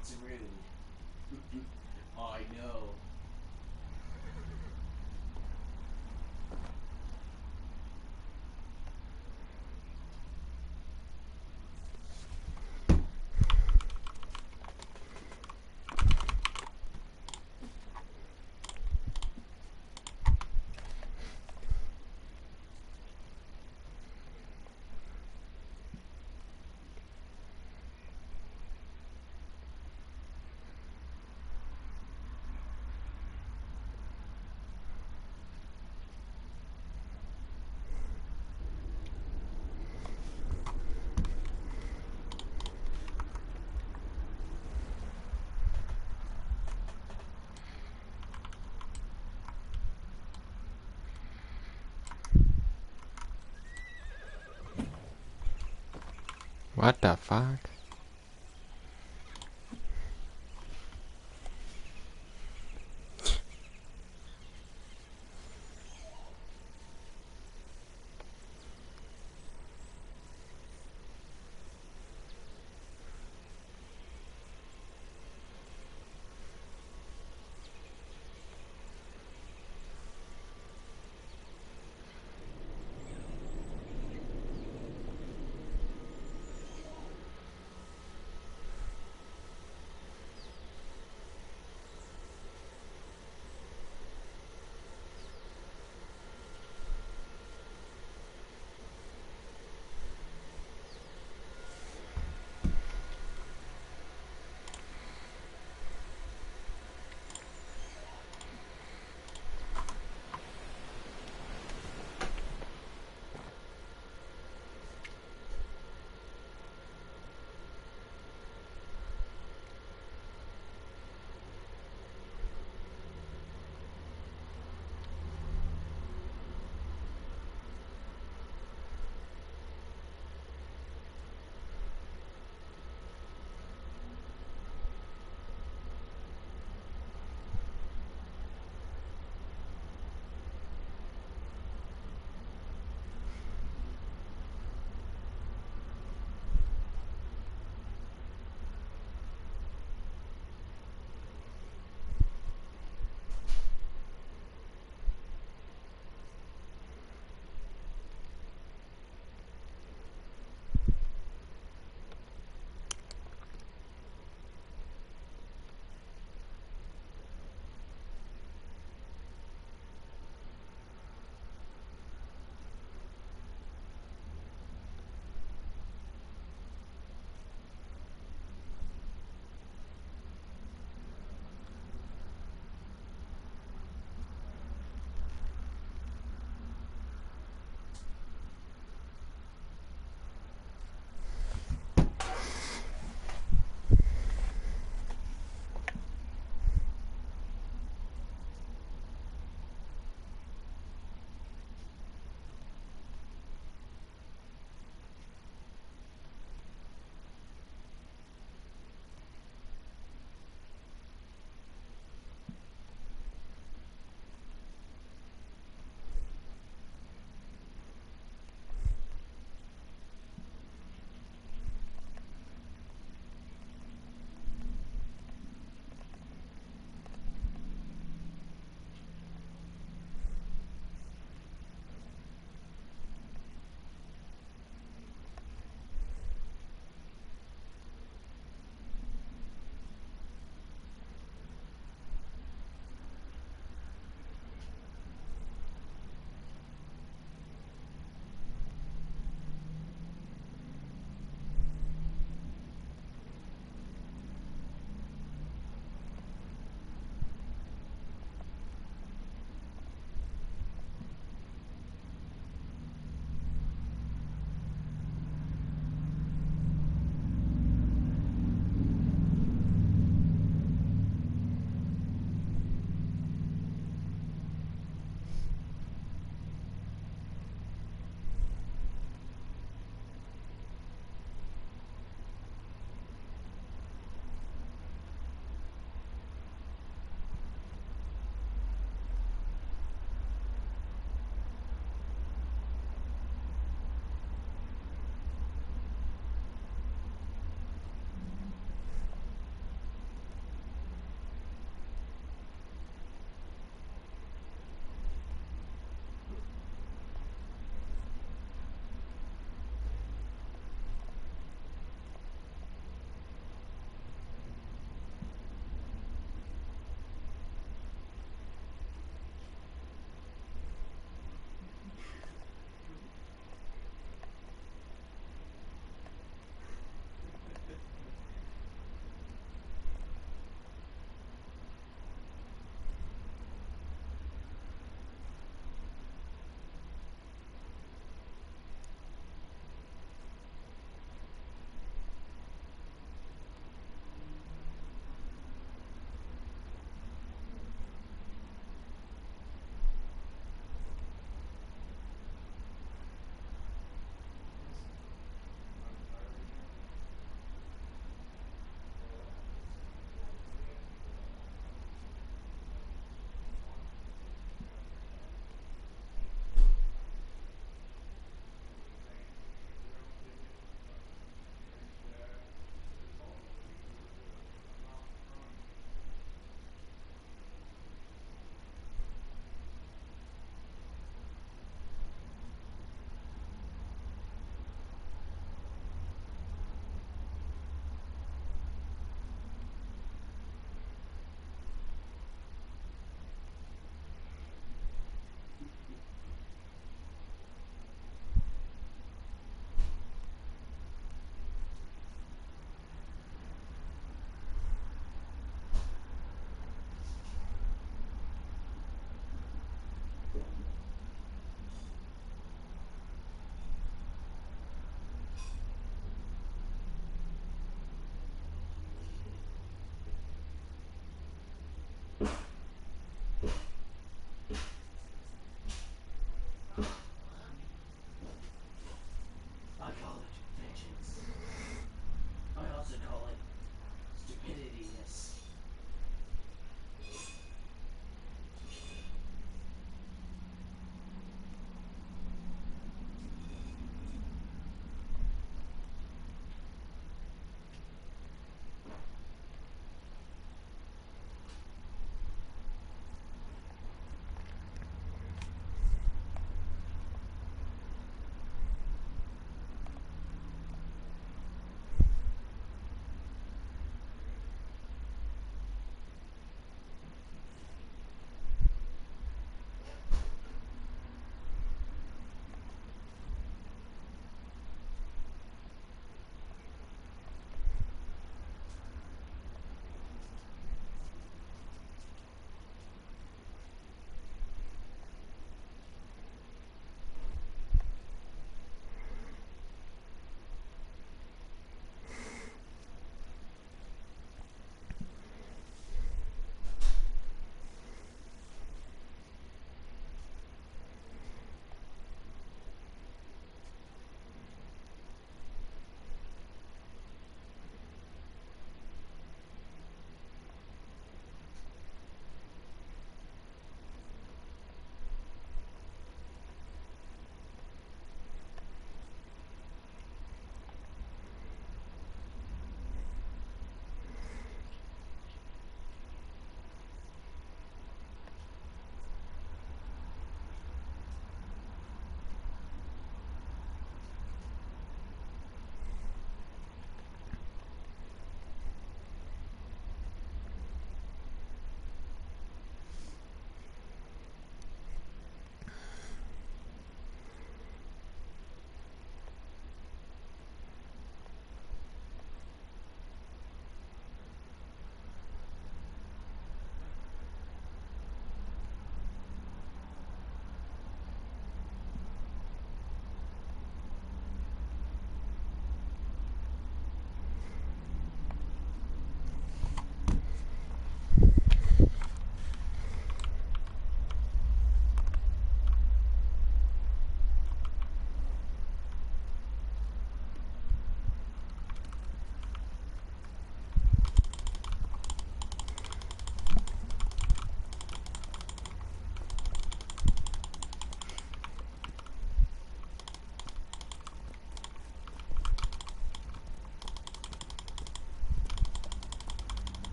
It's rude. I know. What the fuck?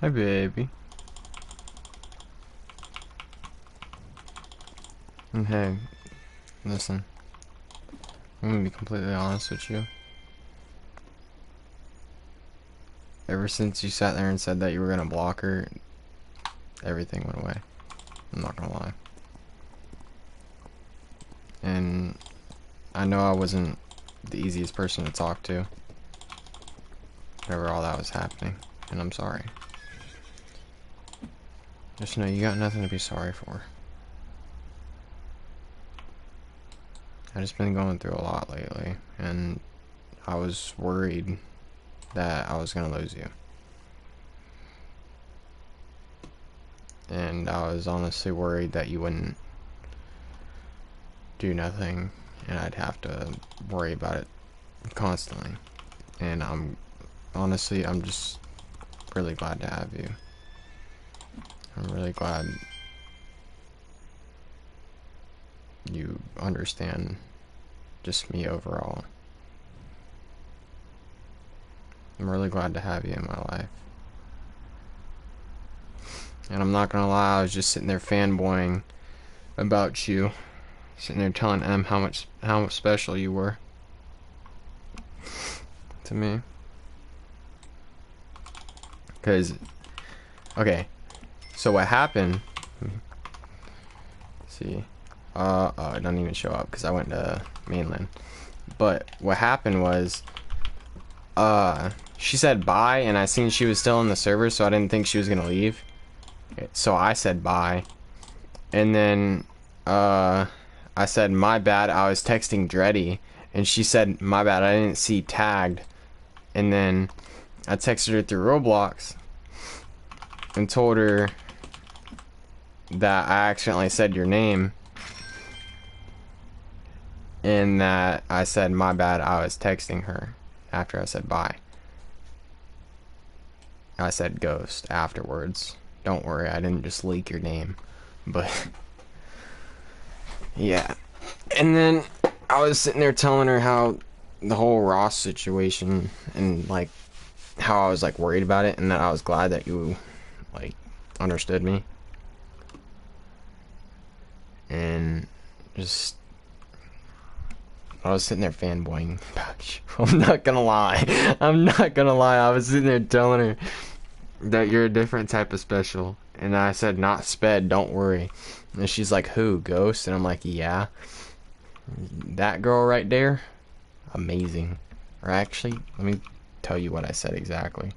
Hi, baby. And hey, listen. I'm gonna be completely honest with you. Ever since you sat there and said that you were gonna block her, everything went away. I'm not gonna lie. And I know I wasn't the easiest person to talk to whenever all that was happening, and I'm sorry. Just know you got nothing to be sorry for. I've just been going through a lot lately, and I was worried that I was gonna lose you. And I was honestly worried that you wouldn't do nothing, and I'd have to worry about it constantly. And I'm just really glad to have you. I'm really glad you understand just me overall. I'm really glad to have you in my life. And I'm not gonna lie, I was just sitting there fanboying about you. Sitting there telling Em how much special you were to me. Cause, okay, so what happened? See, it doesn't even show up because I went to mainland. But what happened was, she said bye, and I seen she was still in the server, so I didn't think she was gonna leave. So I said bye, and then I said my bad. I was texting Dreddy, and she said my bad. I didn't see tagged, and then I texted her through Roblox and told her that I accidentally said your name, and that I said my bad. I was texting her after I said bye. I said ghost afterwards. Don't worry, I didn't just leak your name. But yeah. And then I was sitting there telling her how the whole Ross situation, and like how I was like worried about it, and that I was glad that you like understood me. And just I was sitting there fanboying about you. I'm not gonna lie. I was sitting there telling her that you're a different type of special. And I said, not sped, don't worry. And she's like, who, Ghost? And I'm like, yeah. That girl right there, amazing. Or actually, let me tell you what I said exactly.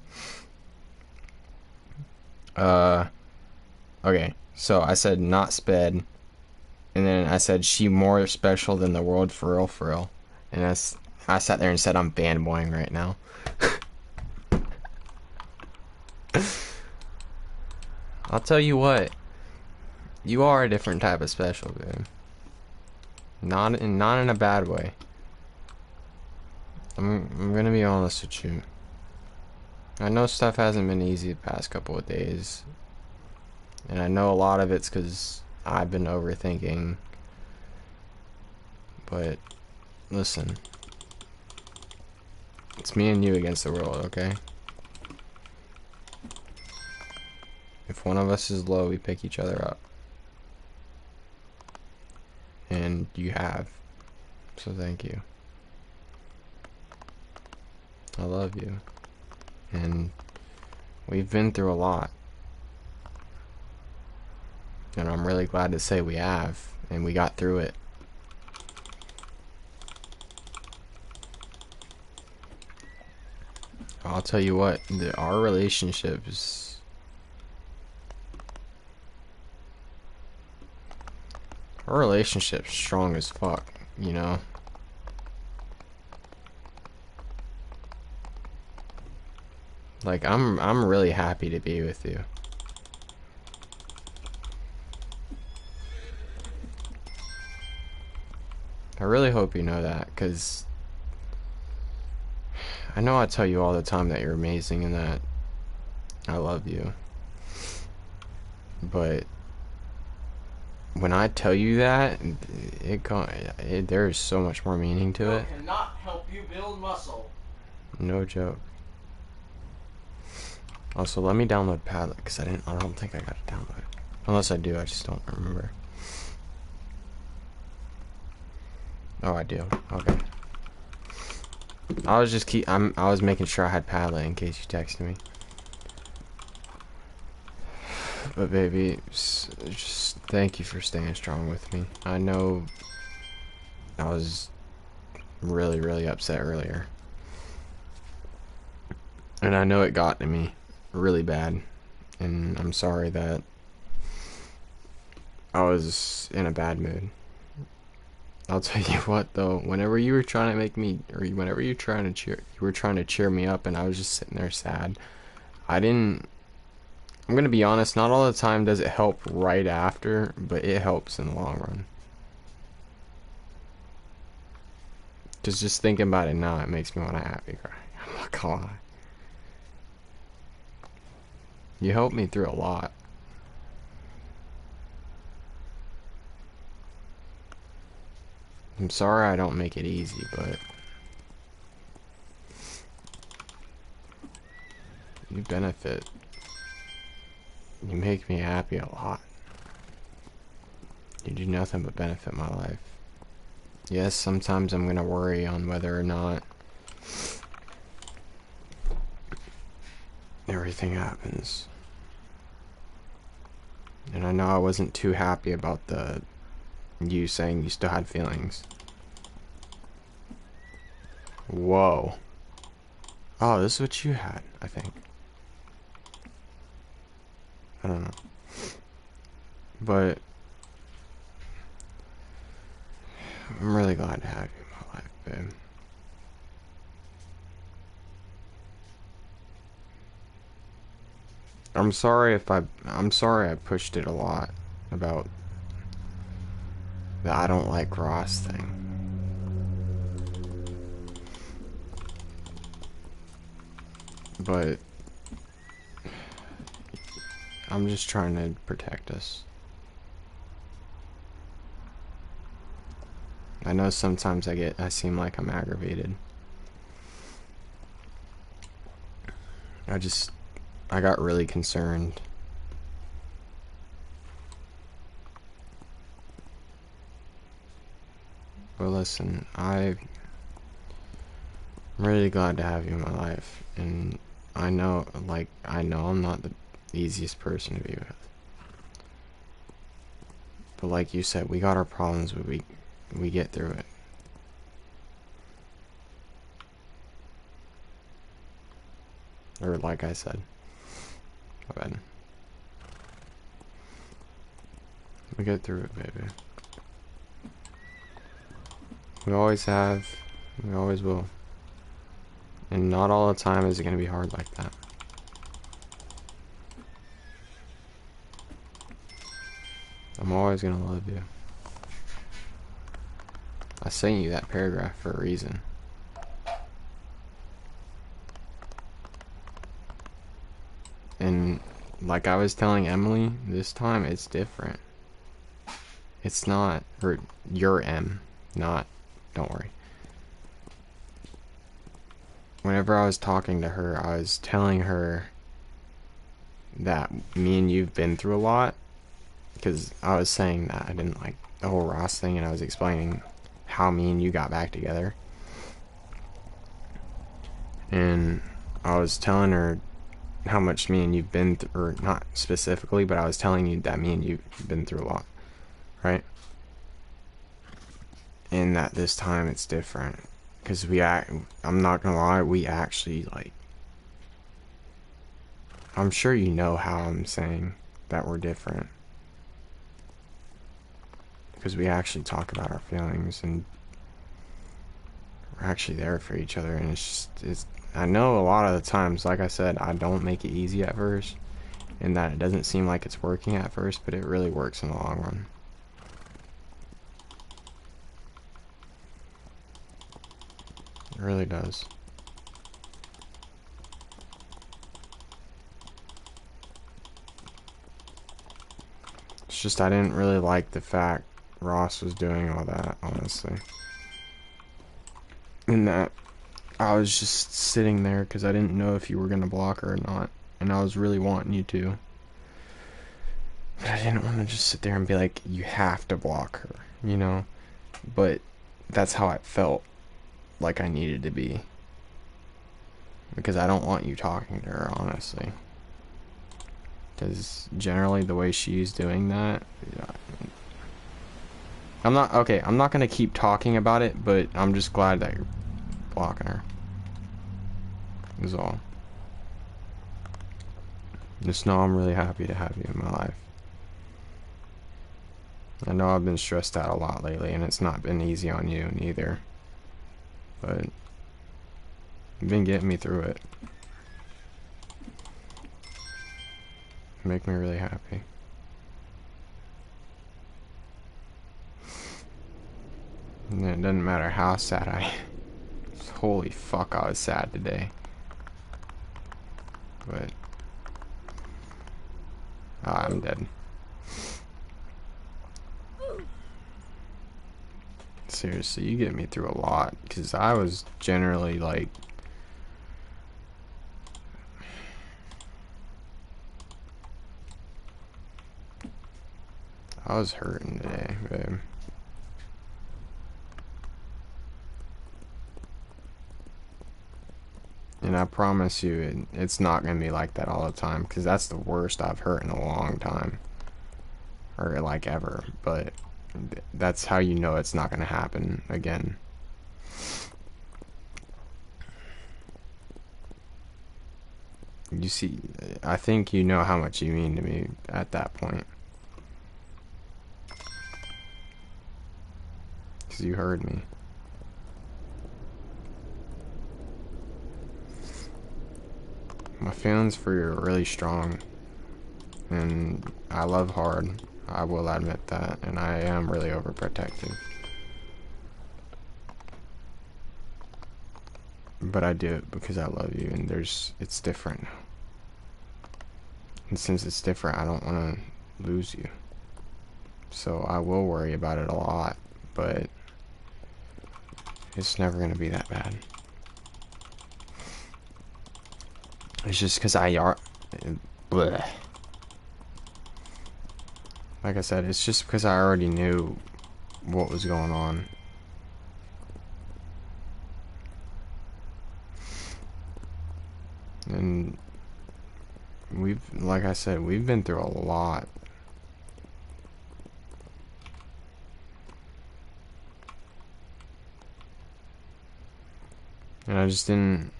Okay, so I said, not sped. And then I said, she more special than the world for real, for real. And I sat there and said, I'm fanboying right now. I'll tell you what. You are a different type of special, dude. Not in a bad way. I'm gonna be honest with you. I know stuff hasn't been easy the past couple of days. And I know a lot of it's because I've been overthinking. But, listen. It's me and you against the world, okay? If one of us is low, we pick each other up. And you have. So thank you. I love you. And we've been through a lot. And I'm really glad to say we have. And we got through it. I'll tell you what, our relationship is... Our relationship's strong as fuck, you know? Like, I'm really happy to be with you. I really hope you know that, because I know I tell you all the time that you're amazing and that I love you. But when I tell you that, there's so much more meaning to it. Cannot help you build muscle. No joke. Also, let me download Padlet, because I don't think I got to download it. Unless I do, I just don't remember. Oh, I do. Okay. I was making sure I had Padlet in case you texted me. But baby, just thank you for staying strong with me. I know I was really, really upset earlier. And I know it got to me really bad. And I'm sorry that I was in a bad mood. I'll tell you what though, whenever you were trying to make me, or whenever you were trying to cheer me up and I was just sitting there sad, I'm gonna be honest, not all the time does it help right after, but it helps in the long run. Just thinking about it now, it makes me want to happy cry. I'm not gonna lie. You helped me through a lot. I'm sorry I don't make it easy, but you benefit. You make me happy a lot. You do nothing but benefit my life. Yes, sometimes I'm gonna worry on whether or not everything happens. And I know I wasn't too happy about you saying you still had feelings. Whoa. Oh, this is what you had, I think. I don't know. But I'm really glad to have you in my life, babe. I'm sorry I pushed it a lot about the I don't like Ross thing. But I'm just trying to protect us. I know sometimes I seem like I'm aggravated. I got really concerned. But listen, I'm really glad to have you in my life, and I know I'm not the easiest person to be with. But like you said, we got our problems, but we get through it. Or like I said. My bad. We get through it, baby. We always have. We always will. And not all the time is it going to be hard like that. I'm always going to love you. I sent you that paragraph for a reason. And like I was telling Emily, this time it's different. It's not, or your M, not, don't worry. Whenever I was talking to her, I was telling her that me and you've been through a lot. Because I was saying that I didn't like the whole Ross thing, and I was explaining how me and you got back together. And I was telling her how much me and you've been through, or not specifically, but I was telling you that me and you've been through a lot, right? And that this time it's different. Because I'm not gonna lie, we actually, like, I'm sure you know how I'm saying that we're different. Because we actually talk about our feelings, and we're actually there for each other, and I know a lot of the times, like I said, I don't make it easy at first, and that it doesn't seem like it's working at first, but it really works in the long run. It really does. It's just I didn't really like the fact Ross was doing all that, honestly. And that I was just sitting there because I didn't know if you were going to block her or not. and I was really wanting you to. But I didn't want to just sit there and be like, you have to block her, you know? But that's how I felt like I needed to be. Because I don't want you talking to her, honestly. Because generally the way she's doing that... I'm not going to keep talking about it, but I'm just glad that you're blocking her. Is all. Just know I'm really happy to have you in my life. I know I've been stressed out a lot lately, and it's not been easy on you neither. But you've been getting me through it. You make me really happy. And it doesn't matter how sad I am. Holy fuck, I was sad today. But I'm dead. Seriously, you get me through a lot, because I was generally like... I was hurting today, babe. And I promise you, it's not going to be like that all the time, because that's the worst I've hurt in a long time. Or like ever, but that's how you know it's not going to happen again. You see, I think you know how much you mean to me at that point. Because you heard me. My feelings for you are really strong. And I love hard. I will admit that. And I am really overprotective. But I do it because I love you, and it's different. And since it's different, I don't want to lose you. So I will worry about it a lot, but it's never going to be that bad. It's just because bleh. Like I said, it's just because I already knew what was going on. And like I said, we've been through a lot. And I just didn't,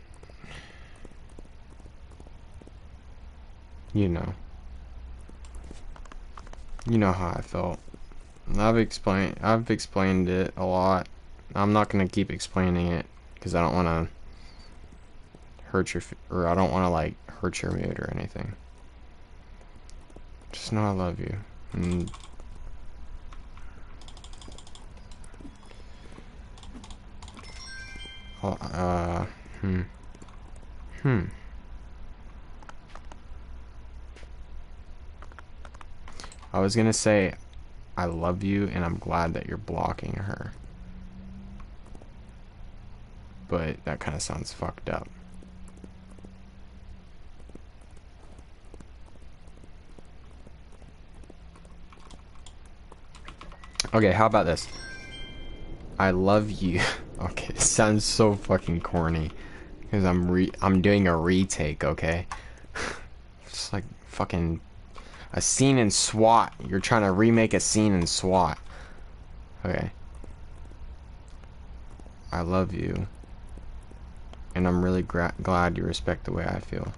you know how I felt. I've explained it a lot. I'm not gonna keep explaining it because I don't want to hurt I don't want to like hurt your mood or anything. Just know I love you. And I was gonna say I love you and I'm glad that you're blocking her. But that kind of sounds fucked up. Okay, how about this? I love you. Okay, it sounds so fucking corny. Because I'm doing a retake, okay? It's like fucking a scene in SWAT. You're trying to remake a scene in SWAT. Okay. I love you. And I'm really glad you respect the way I feel.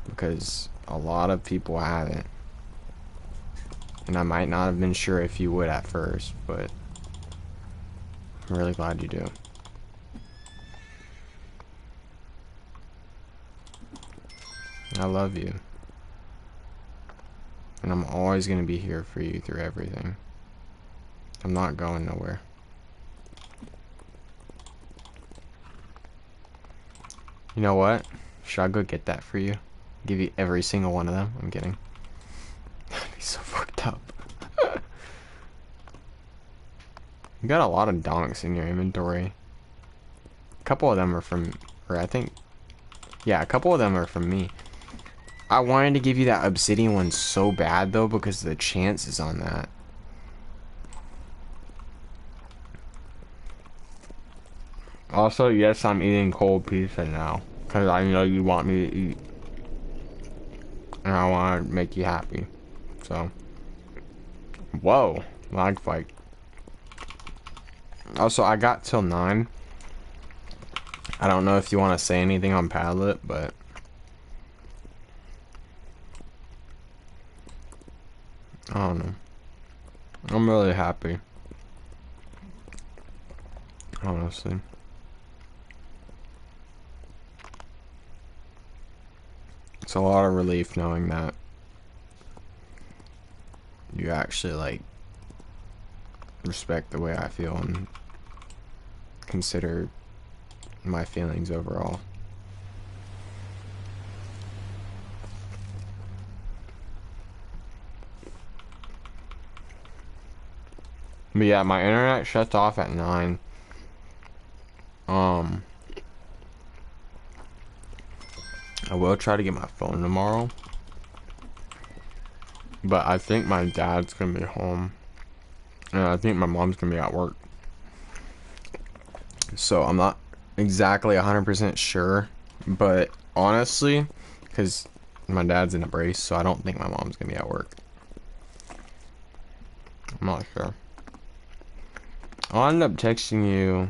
Because a lot of people haven't. And I might not have been sure if you would at first, but I'm really glad you do. I love you. And I'm always going to be here for you through everything. I'm not going nowhere. You know what? Should I go get that for you? Give you every single one of them? I'm kidding. That'd be so fucked up. You got a lot of donks in your inventory. A couple of them are from Or I think, yeah, a couple of them are from me. I wanted to give you that obsidian one so bad though because of the chances on that. Also, yes, I'm eating cold pizza now because I know you want me to eat, and I want to make you happy. So, whoa, lag fight. Also, I got till 9. I don't know if you want to say anything on Padlet, but I don't know. I'm really happy, honestly. It's a lot of relief knowing that you actually like respect the way I feel and consider my feelings overall. But yeah, my internet shuts off at 9. I will try to get my phone tomorrow, but I think my dad's gonna be home, and I think my mom's gonna be at work. So I'm not exactly 100% sure, but honestly, because my dad's in a brace, so I don't think my mom's gonna be at work. I'm not sure. I'll end up texting you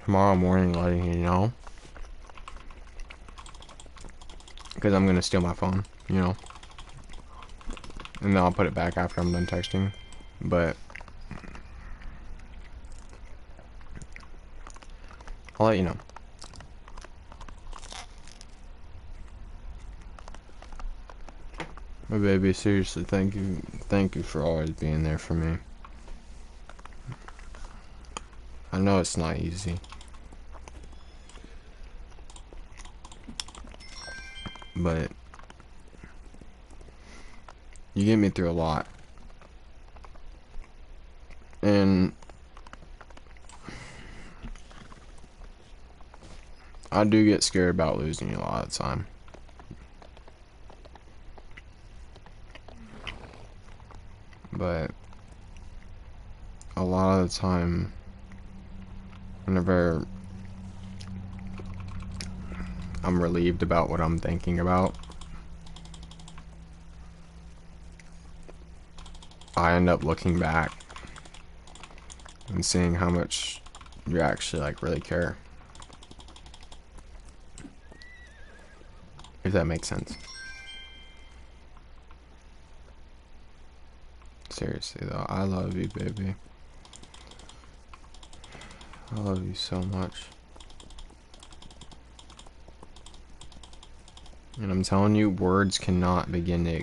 tomorrow morning letting you know, because I'm gonna steal my phone, you know, and then I'll put it back after I'm done texting. But I'll let you know. My baby, seriously, thank you for always being there for me. I know it's not easy, but you get me through a lot, and I do get scared about losing you a lot of the time. But a lot of the time, whenever I'm relieved about what I'm thinking about, I end up looking back and seeing how much you actually like really care. If that makes sense. Seriously though, I love you, baby. I love you so much. And I'm telling you, words cannot begin to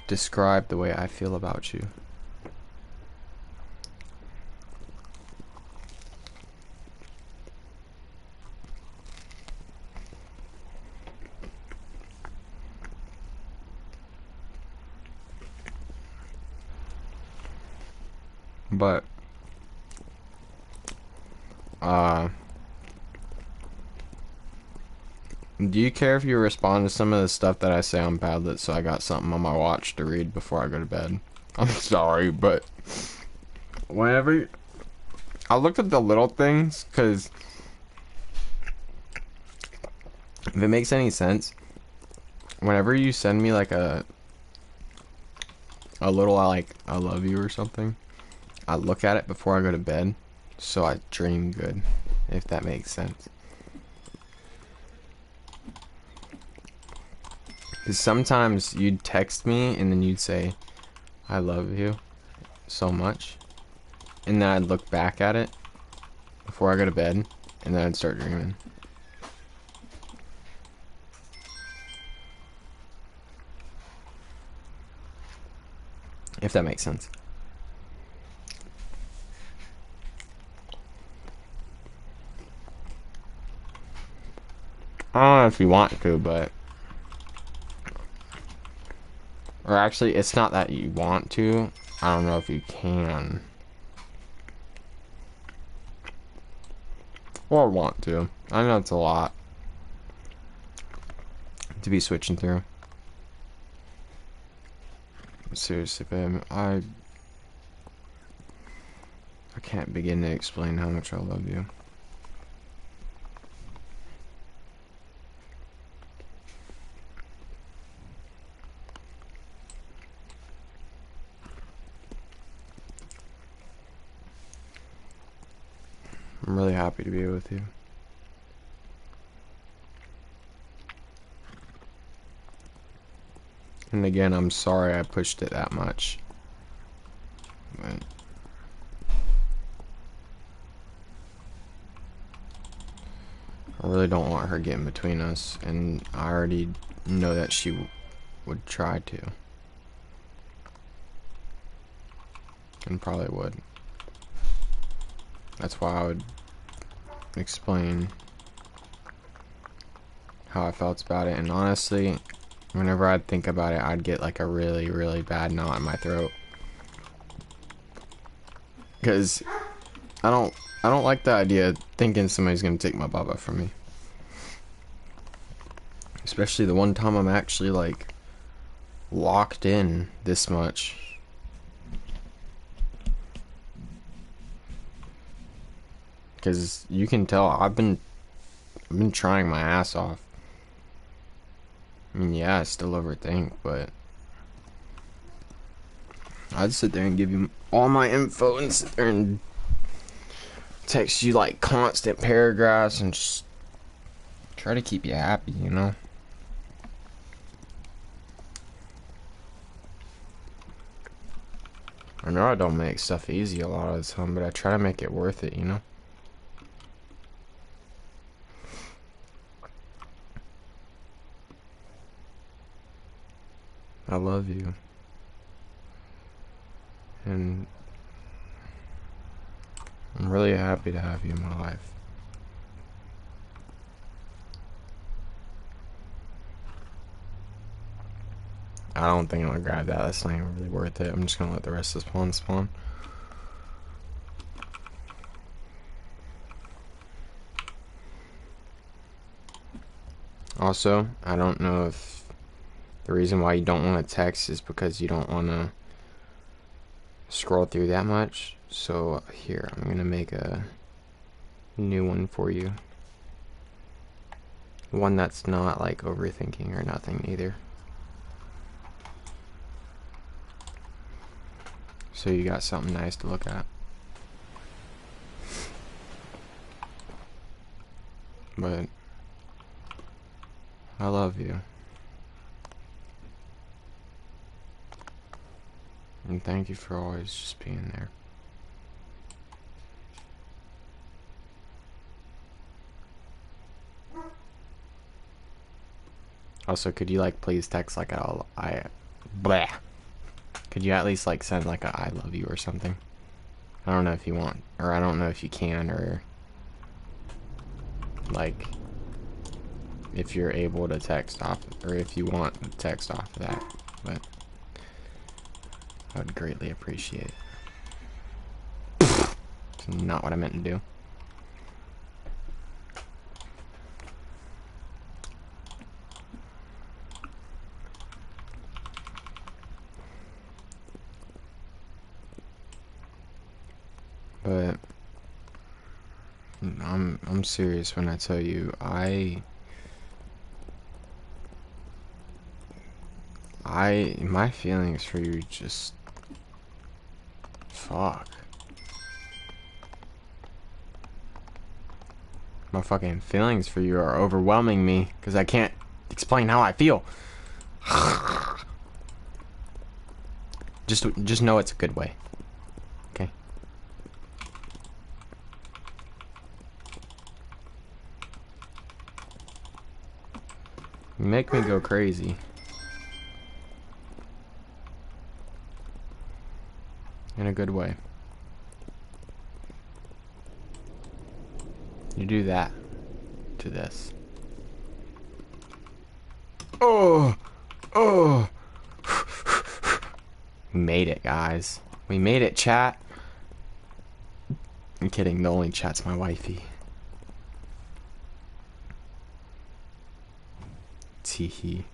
describe the way I feel about you. But do you care if you respond to some of the stuff that I say on Padlet so I got something on my watch to read before I go to bed? I'm sorry, but whenever I looked at the little things, because if it makes any sense, whenever you send me like a little like I love you or something, I look at it before I go to bed so I dream good, if that makes sense. Because sometimes you'd text me and then you'd say I love you so much, and then I'd look back at it before I go to bed, and then I'd start dreaming. If that makes sense. I don't know if you want to, but... Or actually, it's not that you want to. I don't know if you can. Or want to. I know it's a lot to be switching through. Seriously, babe, I can't begin to explain how much I love you. I'm really happy to be with you. And again, I'm sorry I pushed it that much. But I really don't want her getting between us, and I already know that she would try to. And probably would. That's why I would explain how I felt about it, and honestly, whenever I'd think about it, I'd get like a really, really bad knot in my throat. Because I don't like the idea of thinking somebody's gonna take my baba from me. Especially the one time I'm actually like locked in this much. Because you can tell I've been trying my ass off. I mean, yeah, I still overthink, but I'd sit there and give you all my info and sit there and text you like constant paragraphs and just try to keep you happy, you know? I know I don't make stuff easy a lot of the time, but I try to make it worth it, you know? I love you. And I'm really happy to have you in my life. I don't think I'm gonna grab that. That's not even really worth it. I'm just gonna let the rest of the spawn spawn. Also, I don't know if the reason why you don't want to text is because you don't want to scroll through that much. So here, I'm gonna make a new one for you. One that's not like overthinking or nothing either. So you got something nice to look at. But I love you. And thank you for always just being there. Also, could you like please text like blah. Could you at least like send like a I love you or something? I don't know if you want, or I don't know if you can, or like if you're able to text off, or if you want to text off of that, but I would greatly appreciate it. It's not what I meant to do. But I'm serious when I tell you my feelings for you just fuck. My fucking feelings for you are overwhelming me because I can't explain how I feel. Just know it's a good way. Okay? You make me go crazy. In a good way. You do that to this. Oh! Oh! We made it, guys. We made it, chat. I'm kidding, the only chat's my wifey. Teehee.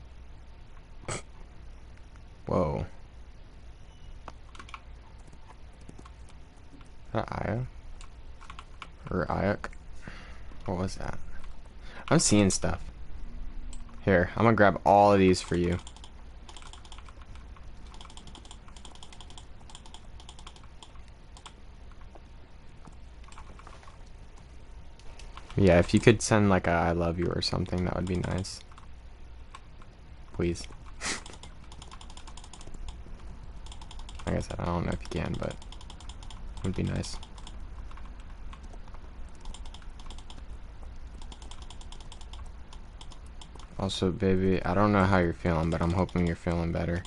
Whoa. Is that Aya? Or Ayak? What was that? I'm seeing stuff. Here, I'm gonna grab all of these for you. Yeah, if you could send like a I love you or something, that would be nice. Please. Like I said, I don't know if you can, but it would be nice. Also, baby, I don't know how you're feeling, but I'm hoping you're feeling better.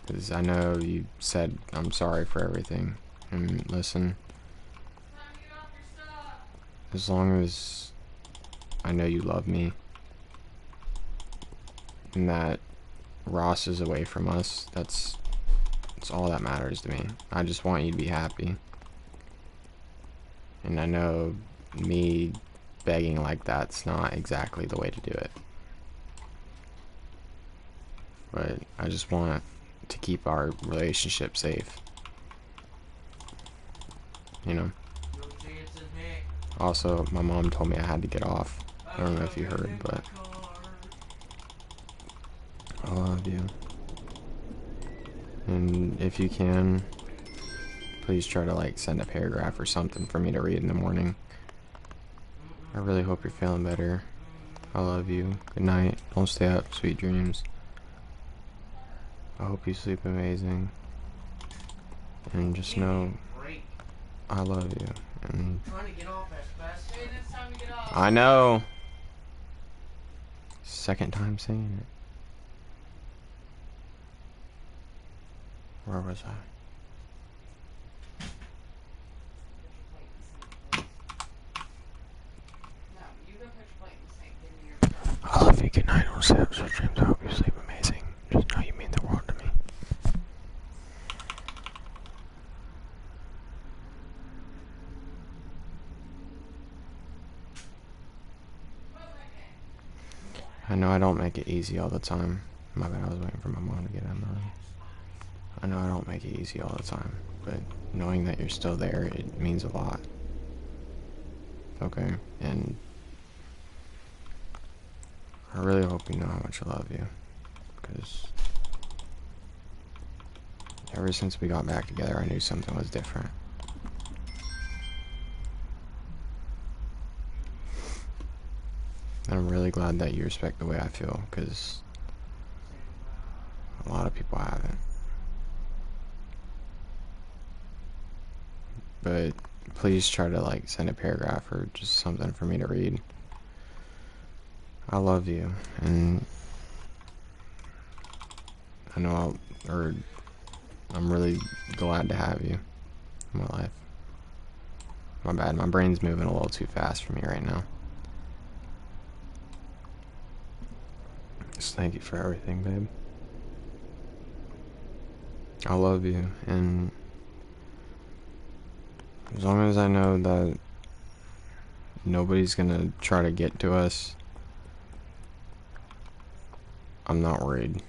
Because I know you said I'm sorry for everything. And listen, as long as I know you love me and that Ross is away from us, that's all that matters to me. I just want you to be happy. And I know me begging like that's not exactly the way to do it. But I just want to keep our relationship safe. You know? Also, my mom told me I had to get off. I don't know if you heard, but I love you. And if you can, please try to like send a paragraph or something for me to read in the morning. I really hope you're feeling better. I love you. Good night. Don't stay up. Sweet dreams. I hope you sleep amazing. And just know I love you. And I know. Second time saying it. Where was I? I love you. Good night. Don't stay up. Sweet dreams. I hope you sleep amazing. Just know you mean the world to me. I know I don't make it easy all the time. My bad, I was waiting for my mom to get in the room. I know I don't make it easy all the time, but knowing that you're still there, it means a lot. Okay? And I really hope you know how much I love you. Because ever since we got back together, I knew something was different. And I'm really glad that you respect the way I feel, because a lot of people haven't. But please try to like send a paragraph or just something for me to read. I love you, and I know I'm really glad to have you in my life. My bad, my brain's moving a little too fast for me right now. Just thank you for everything, babe. I love you, and as long as I know that nobody's gonna try to get to us, I'm not worried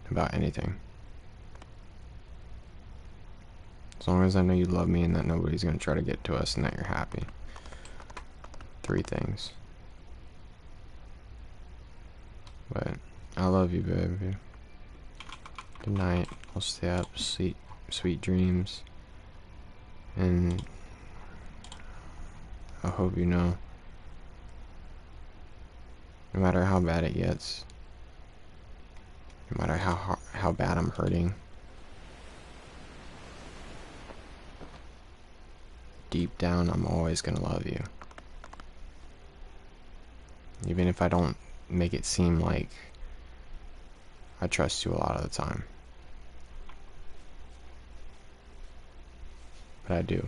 about anything. As long as I know you love me and that nobody's gonna try to get to us and that you're happy. 3 things. But I love you, baby. Good night. I'll stay up. Sweet dreams. And I hope you know, no matter how bad it gets, no matter how bad I'm hurting, deep down, I'm always gonna love you. Even if I don't make it seem like I trust you a lot of the time. But I do.